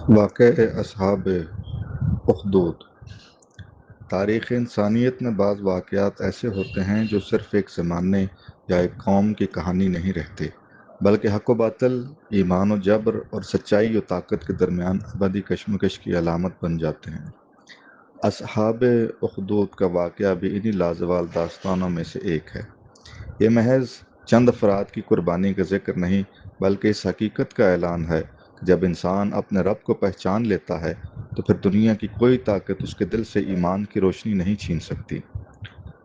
واقع اصحاب اخدود۔ تاریخ انسانیت میں بعض واقعات ایسے ہوتے ہیں جو صرف ایک زمانے یا ایک قوم کی کہانی نہیں رہتے، بلکہ حق و باطل، ایمان و جبر اور سچائی و طاقت کے درمیان ابدی کشمکش کی علامت بن جاتے ہیں۔ اصحاب اخدود کا واقعہ بھی انہی لازوال داستانوں میں سے ایک ہے۔ یہ محض چند افراد کی قربانی کا ذکر نہیں، بلکہ اس حقیقت کا اعلان ہے کہ جب انسان اپنے رب کو پہچان لیتا ہے تو پھر دنیا کی کوئی طاقت اس کے دل سے ایمان کی روشنی نہیں چھین سکتی۔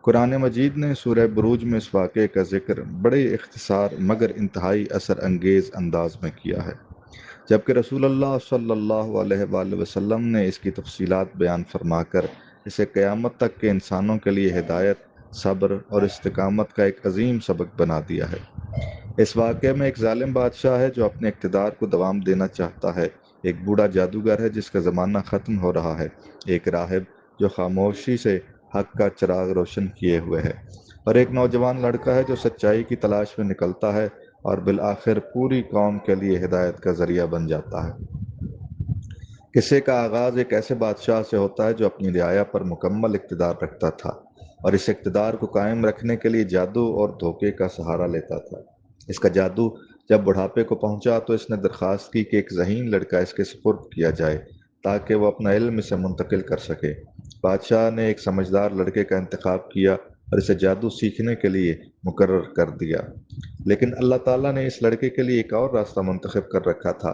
قرآن مجید نے سورہ بروج میں اس واقعے کا ذکر بڑے اختصار مگر انتہائی اثر انگیز انداز میں کیا ہے، جبکہ رسول اللہ صلی اللہ علیہ وآلہ وسلم نے اس کی تفصیلات بیان فرما کر اسے قیامت تک کے انسانوں کے لیے ہدایت، صبر اور استقامت کا ایک عظیم سبق بنا دیا ہے۔ اس واقعے میں ایک ظالم بادشاہ ہے جو اپنے اقتدار کو دوام دینا چاہتا ہے، ایک بوڑھا جادوگر ہے جس کا زمانہ ختم ہو رہا ہے، ایک راہب جو خاموشی سے حق کا چراغ روشن کیے ہوئے ہے، اور ایک نوجوان لڑکا ہے جو سچائی کی تلاش میں نکلتا ہے اور بالآخر پوری قوم کے لیے ہدایت کا ذریعہ بن جاتا ہے۔ قصے کا آغاز ایک ایسے بادشاہ سے ہوتا ہے جو اپنی رعایا پر مکمل اقتدار رکھتا تھا اور اس اقتدار کو قائم رکھنے کے لیے جادو اور دھوکے کا سہارا لیتا تھا۔ اس کا جادو جب بڑھاپے کو پہنچا تو اس نے درخواست کی کہ ایک ذہین لڑکا اس کے سپرد کیا جائے تاکہ وہ اپنا علم اسے منتقل کر سکے۔ بادشاہ نے ایک سمجھدار لڑکے کا انتخاب کیا اور اسے جادو سیکھنے کے لیے مقرر کر دیا، لیکن اللہ تعالیٰ نے اس لڑکے کے لیے ایک اور راستہ منتخب کر رکھا تھا۔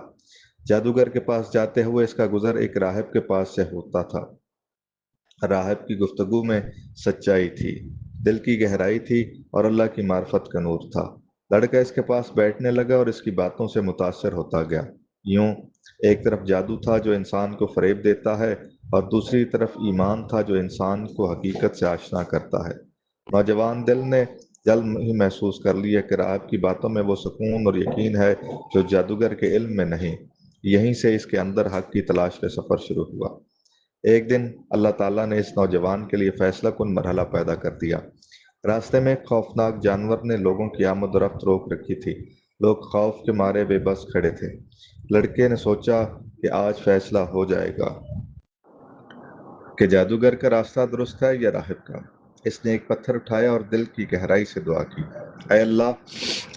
جادوگر کے پاس جاتے ہوئے اس کا گزر ایک راہب کے پاس سے ہوتا تھا۔ راہب کی گفتگو میں سچائی تھی، دل کی گہرائی تھی اور اللہ کی معرفت کا نور تھا۔ لڑکا اس کے پاس بیٹھنے لگا اور اس کی باتوں سے متاثر ہوتا گیا۔ یوں ایک طرف جادو تھا جو انسان کو فریب دیتا ہے اور دوسری طرف ایمان تھا جو انسان کو حقیقت سے آشنا کرتا ہے۔ نوجوان دل نے جلد ہی محسوس کر لیا کہ راہب کی باتوں میں وہ سکون اور یقین ہے جو جادوگر کے علم میں نہیں۔ یہیں سے اس کے اندر حق کی تلاش کا سفر شروع ہوا۔ ایک دن اللہ تعالیٰ نے اس نوجوان کے لیے فیصلہ کن مرحلہ پیدا کر دیا۔ راستے میں ایک خوفناک جانور نے لوگوں کی آمد و رفت روک رکھی تھی۔ لوگ خوف کے مارے بے بس کھڑے تھے۔ لڑکے نے سوچا کہ آج فیصلہ ہو جائے گا کہ جادوگر کا راستہ درست ہے یا راہب کا۔ اس نے ایک پتھر اٹھایا اور دل کی گہرائی سے دعا کی، اے اللہ،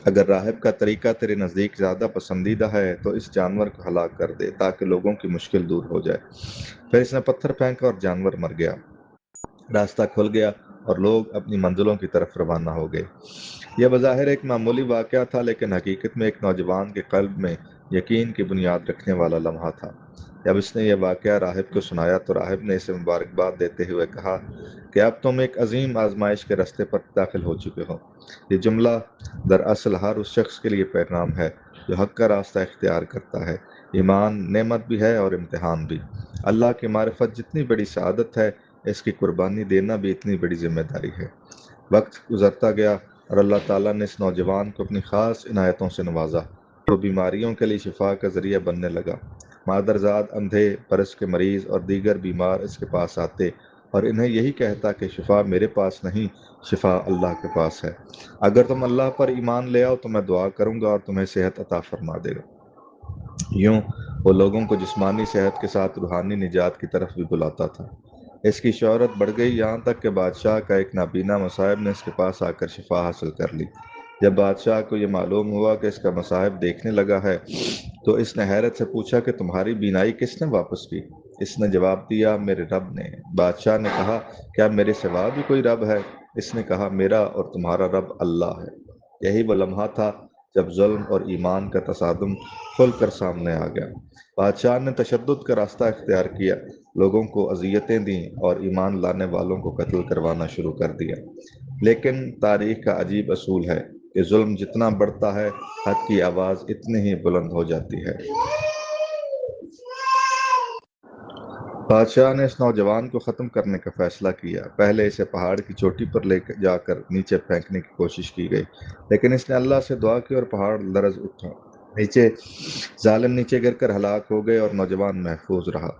اگر راہب کا طریقہ تیرے نزدیک زیادہ پسندیدہ ہے تو اس جانور کو ہلاک کر دے تاکہ لوگوں کی مشکل دور ہو جائے۔ پھر اس نے پتھر پھینکا اور جانور مر گیا۔ راستہ کھل گیا اور لوگ اپنی منزلوں کی طرف روانہ ہو گئے۔ یہ بظاہر ایک معمولی واقعہ تھا، لیکن حقیقت میں ایک نوجوان کے قلب میں یقین کی بنیاد رکھنے والا لمحہ تھا۔ جب اس نے یہ واقعہ راہب کو سنایا تو راہب نے اسے مبارکباد دیتے ہوئے کہا کہ اب تم ایک عظیم آزمائش کے راستے پر داخل ہو چکے ہو۔ یہ جملہ دراصل ہر اس شخص کے لیے پیغام ہے جو حق کا راستہ اختیار کرتا ہے۔ ایمان نعمت بھی ہے اور امتحان بھی۔ اللہ کی معرفت جتنی بڑی سعادت ہے، اس کی قربانی دینا بھی اتنی بڑی ذمہ داری ہے۔ وقت گزرتا گیا اور اللہ تعالیٰ نے اس نوجوان کو اپنی خاص عنایتوں سے نوازا۔ وہ بیماریوں کے لیے شفا کا ذریعہ بننے لگا۔ مادرزاد، اندھے، برس کے مریض اور دیگر بیمار اس کے پاس آتے اور انہیں یہی کہتا کہ شفا میرے پاس نہیں، شفا اللہ کے پاس ہے۔ اگر تم اللہ پر ایمان لے آؤ تو میں دعا کروں گا اور تمہیں صحت عطا فرما دے گا۔ یوں وہ لوگوں کو جسمانی صحت کے ساتھ روحانی نجات کی طرف بھی بلاتا تھا۔ اس کی شہرت بڑھ گئی، یہاں تک کہ بادشاہ کا ایک نابینا مصاحب نے اس کے پاس آ کر شفا حاصل کر لی۔ جب بادشاہ کو یہ معلوم ہوا کہ اس کا مصاحب دیکھنے لگا ہے تو اس نے حیرت سے پوچھا کہ تمہاری بینائی کس نے واپس کی؟ اس نے جواب دیا، میرے رب نے۔ بادشاہ نے کہا، کیا میرے سوا بھی کوئی رب ہے؟ اس نے کہا، میرا اور تمہارا رب اللہ ہے۔ یہی وہ لمحہ تھا جب ظلم اور ایمان کا تصادم کھل کر سامنے آ گیا۔ بادشاہ نے تشدد کا راستہ اختیار کیا، لوگوں کو اذیتیں دیں اور ایمان لانے والوں کو قتل کروانا شروع کر دیا۔ لیکن تاریخ کا عجیب اصول ہے کہ ظلم جتنا بڑھتا ہے، حق کی آواز اتنی ہی بلند ہو جاتی ہے۔ بادشاہ نے اس نوجوان کو ختم کرنے کا فیصلہ کیا۔ پہلے اسے پہاڑ کی چوٹی پر لے جا کر نیچے پھینکنے کی کوشش کی گئی، لیکن اس نے اللہ سے دعا کی اور پہاڑ لرز اٹھا۔ ظالم نیچے گر کر ہلاک ہو گئے اور نوجوان محفوظ رہا۔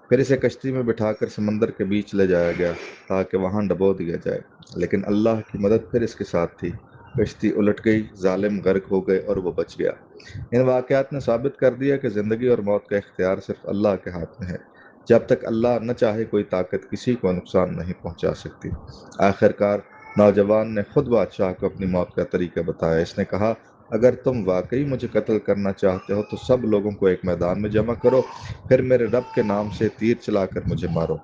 پھر اسے کشتی میں بٹھا کر سمندر کے بیچ لے جایا گیا تاکہ وہاں ڈبو دیا جائے، لیکن اللہ کی مدد پھر اس کے ساتھ تھی۔ کشتی الٹ گئی، ظالم غرق ہو گئے اور وہ بچ گیا۔ ان واقعات نے ثابت کر دیا کہ زندگی اور موت کا اختیار صرف اللہ کے ہاتھ میں ہے۔ جب تک اللہ نہ چاہے کوئی طاقت کسی کو نقصان نہیں پہنچا سکتی۔ آخر کار نوجوان نے خود بادشاہ کو اپنی موت کا طریقہ بتایا۔ اس نے کہا، اگر تم واقعی مجھے قتل کرنا چاہتے ہو تو سب لوگوں کو ایک میدان میں جمع کرو، پھر میرے رب کے نام سے تیر چلا کر مجھے مارو۔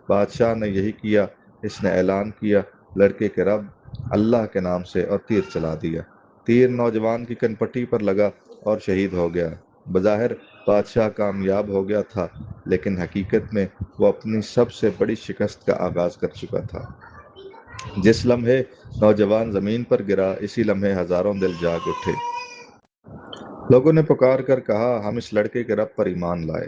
بادشاہ نے یہی کیا۔ اس نے اعلان کیا، لڑکے کے رب اللہ کے نام سے، اور تیر چلا دیا۔ تیر نوجوان کی کنپٹی پر لگا اور شہید ہو گیا۔ بظاہر بادشاہ کامیاب ہو گیا تھا، لیکن حقیقت میں وہ اپنی سب سے بڑی شکست کا آغاز کر چکا تھا۔ جس لمحے نوجوان زمین پر گرا، اسی لمحے ہزاروں دل جاگ اٹھے۔ لوگوں نے پکار کر کہا، ہم اس لڑکے کے رب پر ایمان لائے۔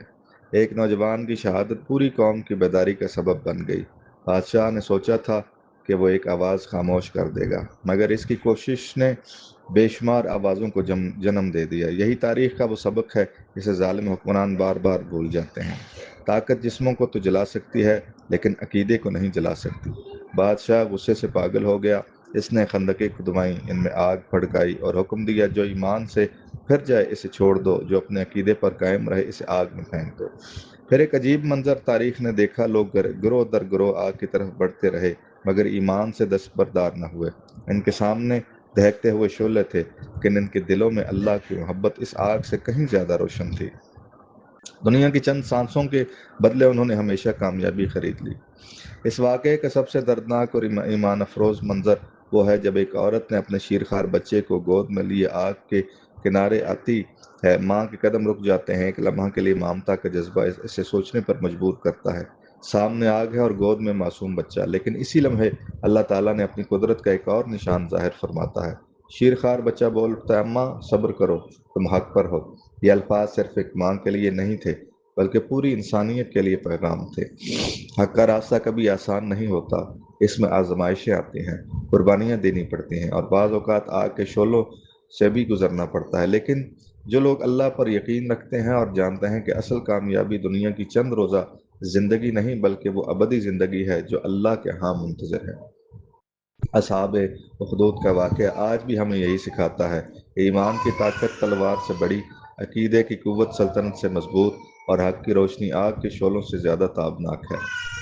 ایک نوجوان کی شہادت پوری قوم کی بیداری کا سبب بن گئی۔ بادشاہ نے سوچا تھا کہ وہ ایک آواز خاموش کر دے گا، مگر اس کی کوشش نے بے شمار آوازوں کو جنم دے دیا۔ یہی تاریخ کا وہ سبق ہے جسے ظالم حکمران بار بار بھول جاتے ہیں۔ طاقت جسموں کو تو جلا سکتی ہے، لیکن عقیدے کو نہیں جلا سکتی۔ بادشاہ غصے سے پاگل ہو گیا۔ اس نے خندقیں کھدوائیں، ان میں آگ بھڑکائی اور حکم دیا، جو ایمان سے پھر جائے اسے چھوڑ دو، جو اپنے عقیدے پر قائم رہے اسے آگ میں پھینک دو۔ پھر ایک عجیب منظر تاریخ نے دیکھا۔ لوگ گروہ در گروہ آگ کی طرف بڑھتے رہے، مگر ایمان سے دستبردار نہ ہوئے۔ ان کے سامنے دہکتے ہوئے شعلے تھے، لیکن ان کے دلوں میں اللہ کی محبت اس آگ سے کہیں زیادہ روشن تھی۔ دنیا کی چند سانسوں کے بدلے انہوں نے ہمیشہ کامیابی خرید لی۔ اس واقعے کا سب سے دردناک اور ایمان افروز منظر وہ ہے جب ایک عورت نے اپنے شیرخوار بچے کو گود میں لیے آگ کے کنارے آتی ہے۔ ماں کے قدم رک جاتے ہیں۔ ایک لمحہ کے لیے ممتا کا جذبہ اسے سوچنے پر مجبور کرتا ہے، سامنے آگ ہے اور گود میں معصوم بچہ، لیکن اسی لمحے اللہ تعالیٰ نے اپنی قدرت کا ایک اور نشان ظاہر فرماتا ہے۔ شیرخوار بچہ بول اٹھتا ہے، اماں صبر کرو، تم حق پر ہو۔ یہ الفاظ صرف ایک ماں کے لیے نہیں تھے، بلکہ پوری انسانیت کے لیے پیغام تھے۔ حق کا راستہ کبھی آسان نہیں ہوتا، اس میں آزمائشیں آتی ہیں، قربانیاں دینی پڑتی ہیں، اور بعض اوقات آگ کے شعلوں سے بھی گزرنا پڑتا ہے، لیکن جو لوگ اللہ پر یقین رکھتے ہیں اور جانتے ہیں کہ اصل کامیابی دنیا کی چند روزہ زندگی نہیں بلکہ وہ ابدی زندگی ہے جو اللہ کے ہاں منتظر ہے۔ اصحاب اخدود کا واقعہ آج بھی ہمیں یہی سکھاتا ہے کہ ایمان کی طاقت تلوار سے بڑی، عقیدے کی قوت سلطنت سے مضبوط، اور حق کی روشنی آگ کے شعلوں سے زیادہ تابناک ہے۔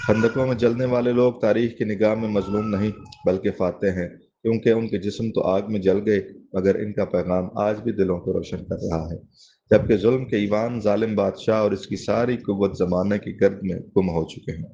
خندقوں میں جلنے والے لوگ تاریخ کی نگاہ میں مظلوم نہیں بلکہ فاتح ہیں، کیونکہ ان کے جسم تو آگ میں جل گئے، مگر ان کا پیغام آج بھی دلوں کو روشن کر رہا ہے۔ جبکہ ظلم کے ایوان، ظالم بادشاہ اور اس کی ساری قوت زمانے کی گرد میں گم ہو چکے ہیں۔